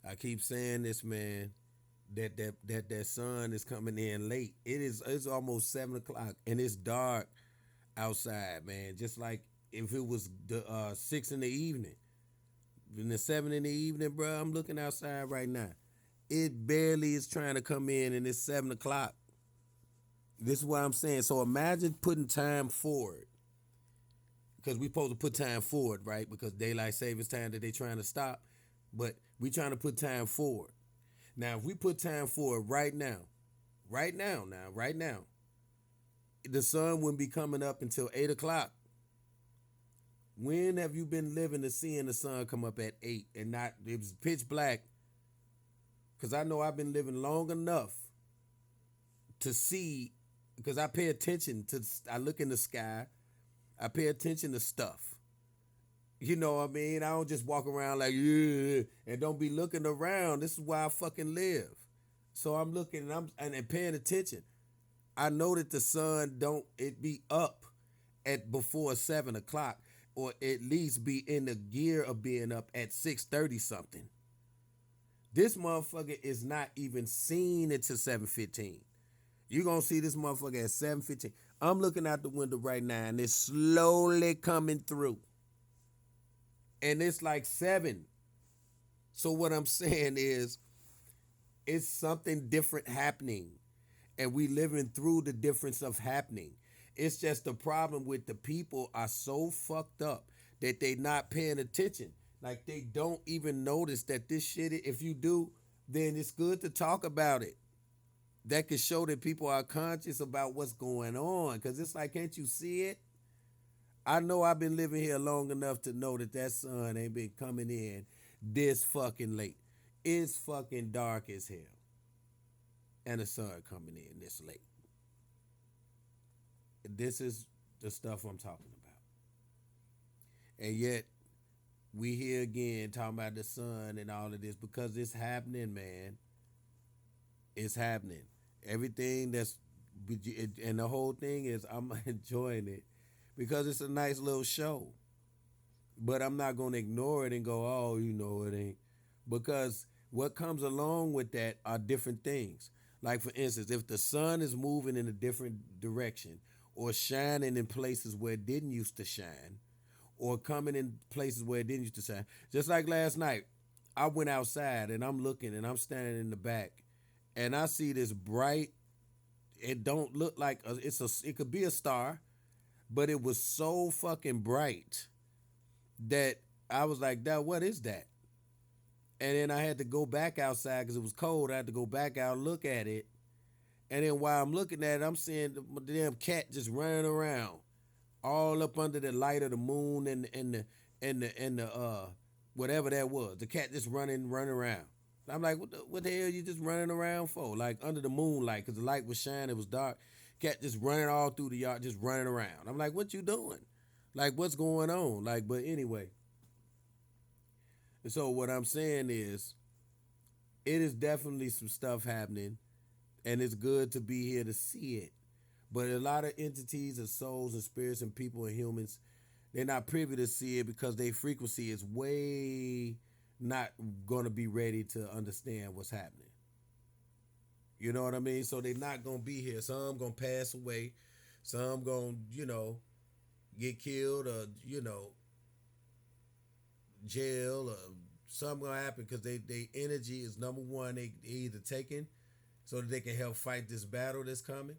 I keep saying this, man. That sun is coming in late. It's almost 7 o'clock and it's dark outside, man. Just like if it was the 6 in the evening, in the 7 in the evening, bro. I'm looking outside right now. It barely is trying to come in, and it's 7 o'clock. This is what I'm saying. So imagine putting time forward, because we supposed to put time forward, right? Because daylight savings time that they trying to stop, but we trying to put time forward. Now, if we put time forward right now, the sun wouldn't be coming up until 8 o'clock. When have you been living to seeing the sun come up at 8 and not it was pitch black? Because I know I've been living long enough to see, because I pay attention to, I look in the sky, I pay attention to stuff. You know what I mean? I don't just walk around like, yeah, and don't be looking around. This is why I fucking live. So I'm looking and and paying attention. I know that the sun don't it be up at before 7 o'clock, or at least be in the gear of being up at 6:30 something. This motherfucker is not even seen until 7:15. You gonna see this motherfucker at 7:15. I'm looking out the window right now and it's slowly coming through. And it's like 7. So what I'm saying is it's something different happening. And we living through the difference of happening. It's just the problem with the people are so fucked up that they not paying attention. Like they don't even notice that this shit, if you do, then it's good to talk about it. That could show that people are conscious about what's going on. Cause it's like, can't you see it? I know I've been living here long enough to know that that sun ain't been coming in this fucking late. It's fucking dark as hell. And the sun coming in this late. This is the stuff I'm talking about. And yet we here again talking about the sun and all of this because it's happening, man. It's happening. Everything that's and the whole thing is I'm enjoying it because it's a nice little show. But I'm not gonna ignore it and go, oh, you know it ain't. Because what comes along with that are different things. Like for instance, if the sun is moving in a different direction or shining in places where it didn't used to shine, or coming in places where it didn't used to shine. Just like last night, I went outside and I'm looking and I'm standing in the back and I see this bright, it don't look like it could be a star, but it was so fucking bright that I was like, "That what is that?" And then I had to go back outside because it was cold. I had to go back out and look at it. And then while I'm looking at it, I'm seeing the damn cat just running around, all up under the light of the moon and the whatever that was. The cat just running around. I'm like, what the hell you just running around for? Like under the moonlight, because the light was shining, it was dark. Cat just running all through the yard, just running around. I'm like, what you doing? Like, what's going on? Like, but anyway. And so what I'm saying is, it is definitely some stuff happening, and it's good to be here to see it. But a lot of entities and souls and spirits and people and humans, they're not privy to see it because their frequency is way not going to be ready to understand what's happening. You know what I mean? So they're not going to be here. Some going to pass away. Some going to, get killed or, jail or something going to happen because they energy is number one. They either taken so that they can help fight this battle that's coming,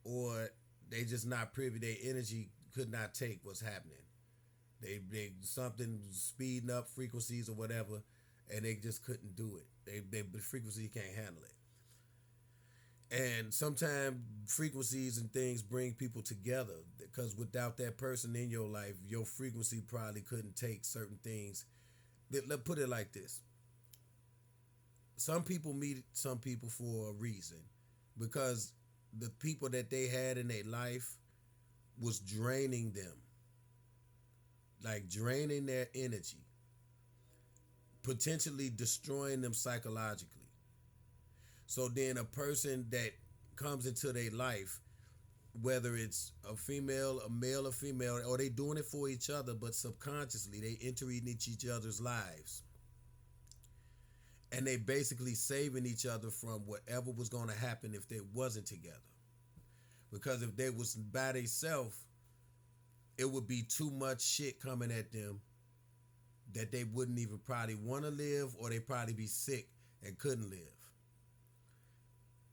or they just not privy. Their energy could not take what's happening. They something speeding up frequencies or whatever, and they just couldn't do it. The frequency can't handle it. And sometimes frequencies and things bring people together because without that person in your life, your frequency probably couldn't take certain things. Let's put it like this: some people meet some people for a reason because the people that they had in their life was draining them, like draining their energy, potentially destroying them psychologically. So then a person that comes into their life, whether it's a female, a male, or female, or they doing it for each other, but subconsciously they entering each other's lives. And they basically saving each other from whatever was going to happen if they wasn't together. Because if they was by themselves, it would be too much shit coming at them that they wouldn't even probably want to live, or they probably be sick and couldn't live.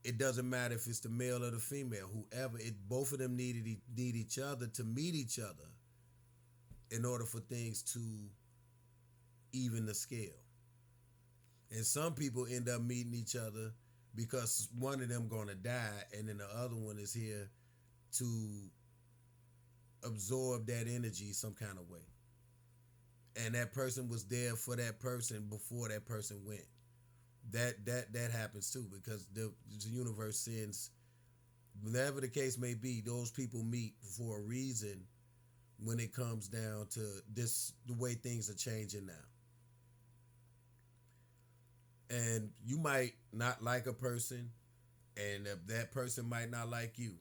It doesn't matter if it's the male or the female, whoever. Both of them need each other to meet each other in order for things to even the scale. And some people end up meeting each other because one of them gonna die, and then the other one is here to absorb that energy some kind of way. And that person was there for that person before that person went. That happens too, because the universe sends, whatever the case may be, those people meet for a reason when it comes down to this, the way things are changing now. And you might not like a person, and that person might not like you,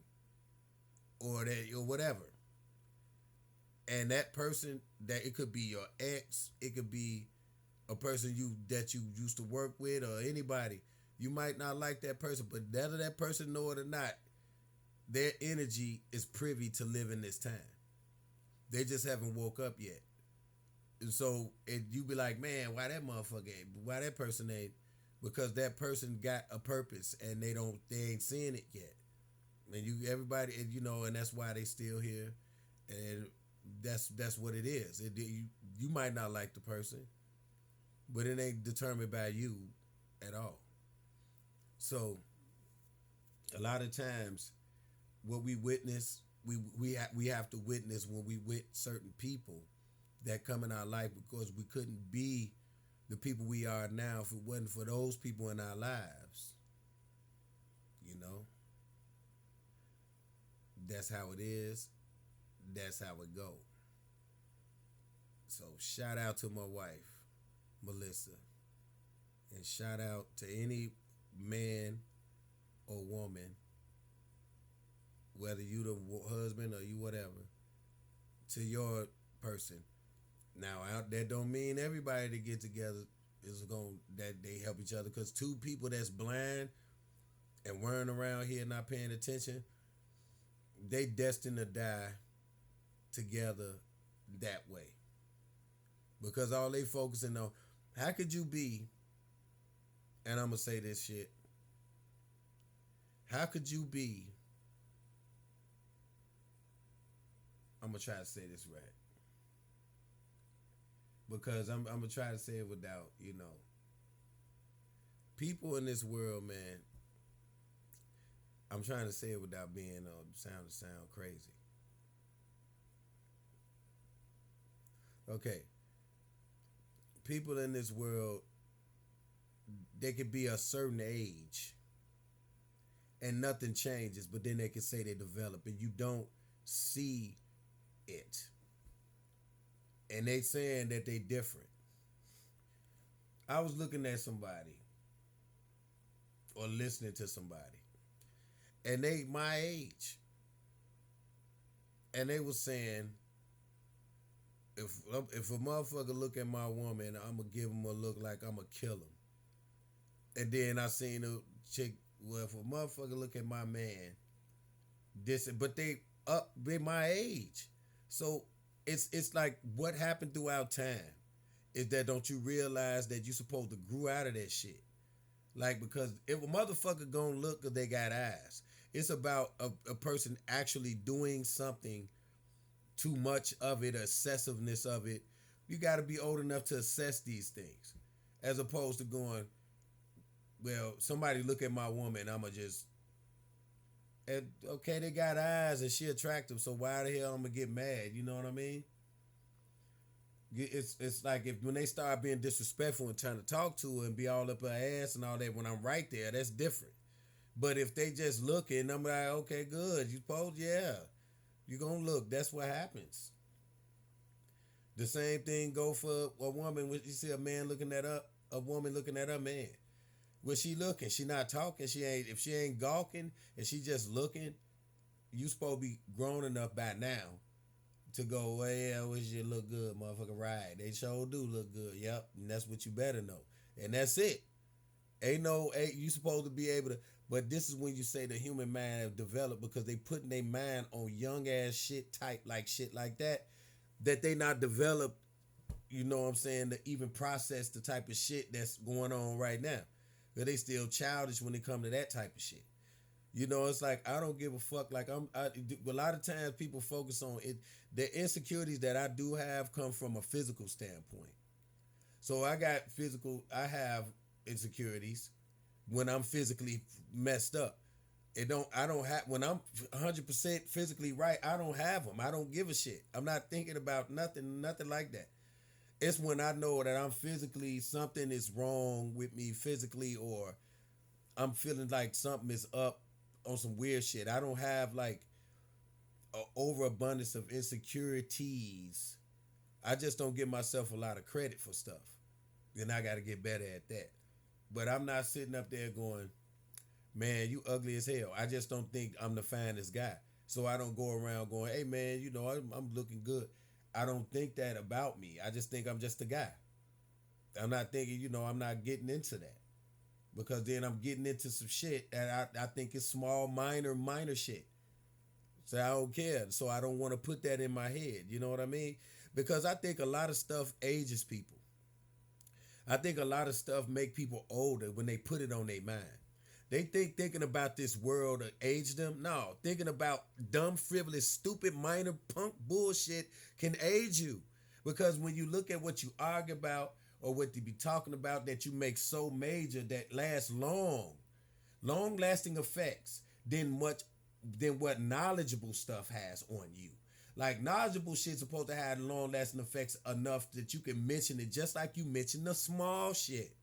or whatever. And that person, that it could be your ex, it could be a person that you used to work with, or anybody. You might not like that person, but whether that person know it or not, their energy is privy to live in this time. They just haven't woke up yet. And so you be like, man, why that motherfucker ain't, why that person ain't? Because that person got a purpose and they ain't seeing it yet. And everybody, and that's why they still here. And that's what it is. You might not like the person, but it ain't determined by you at all. So a lot of times what we witness, we have to witness when we with certain people that come in our life, because we couldn't be the people we are now if it wasn't for those people in our lives. That's how it is. That's how it go. So shout out to my wife, Melissa. And shout out to any man or woman, whether you the husband or you whatever, to your person. Now, that don't mean everybody that get together that they help each other, because two people that's blind and weren't around here not paying attention, they destined to die together that way. Because all they focusing on, how could you be, and I'm going to say this shit, how could you be, I'm going to try to say this right, because I'm going to try to say it without, people in this world, man, I'm trying to say it without being sound crazy. Okay. People in this world, they could be a certain age and nothing changes, but then they can say they develop and you don't see it. And they saying that they different. I was looking at somebody or listening to somebody, and they my age, and they was saying, if a motherfucker look at my woman, I'm gonna give him a look like I'm gonna kill him. And then I seen a chick, well, if a motherfucker look at my man, but they my age. So it's like, what happened throughout time is that, don't you realize that you supposed to grow out of that shit? Like, because if a motherfucker gonna look, because they got eyes, it's about a person actually doing something. Too much of it, excessiveness of it. You got to be old enough to assess these things, as opposed to going, well, somebody look at my woman, I'ma just, and okay, they got eyes and she attractive, so why the hell I'm gonna get mad? You know what I mean? It's like, when they start being disrespectful and trying to talk to her and be all up her ass and all that, when I'm right there, that's different. But if they just looking, I'm like, okay, good. You supposed, yeah. You gonna look. That's what happens. The same thing go for a woman. When you see a man looking at a woman looking at her man, where she looking? She not talking. If she ain't gawking and she just looking, you supposed to be grown enough by now to go, well, yeah, you look good, motherfucker. Right? They sure do look good. Yep, and that's what you better know. And that's it. You supposed to be able to, but this is when you say the human mind have developed because they putting their mind on young ass shit type like shit like that they not developed, you know what I'm saying, to even process the type of shit that's going on right now. But they still childish when it come to that type of shit. You know, it's like I don't give a fuck. Like a lot of times people focus on it. The insecurities that I do have come from a physical standpoint. So I have insecurities when I'm physically messed up. I don't have, when I'm 100% physically right, I don't have them. I don't give a shit. I'm not thinking about nothing like that. It's when I know that I'm physically, something is wrong with me physically, or I'm feeling like something is up on some weird shit. I don't have like an overabundance of insecurities. I just don't give myself a lot of credit for stuff. And I got to get better at that. But I'm not sitting up there going, man, you ugly as hell. I just don't think I'm the finest guy. So I don't go around going, hey, man, you know, I'm looking good. I don't think that about me. I just think I'm just a guy. I'm not thinking, you know, I'm not getting into that. Because then I'm getting into some shit that I think is small, minor shit. So I don't care. So I don't want to put that in my head. You know what I mean? Because I think a lot of stuff ages people. I think a lot of stuff make people older when they put it on their mind. They think thinking about this world to age them. No, thinking about dumb, frivolous, stupid, minor punk bullshit can age you. Because when you look at what you argue about or what you be talking about that you make so major that lasts long lasting effects than what knowledgeable stuff has on you. Like knowledgeable shit's supposed to have long lasting effects enough that you can mention it just like you mentioned the small shit.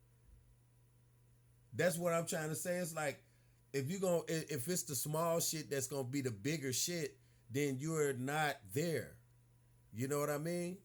That's what I'm trying to say. It's like if it's the small shit that's gonna be the bigger shit, then you're not there. You know what I mean?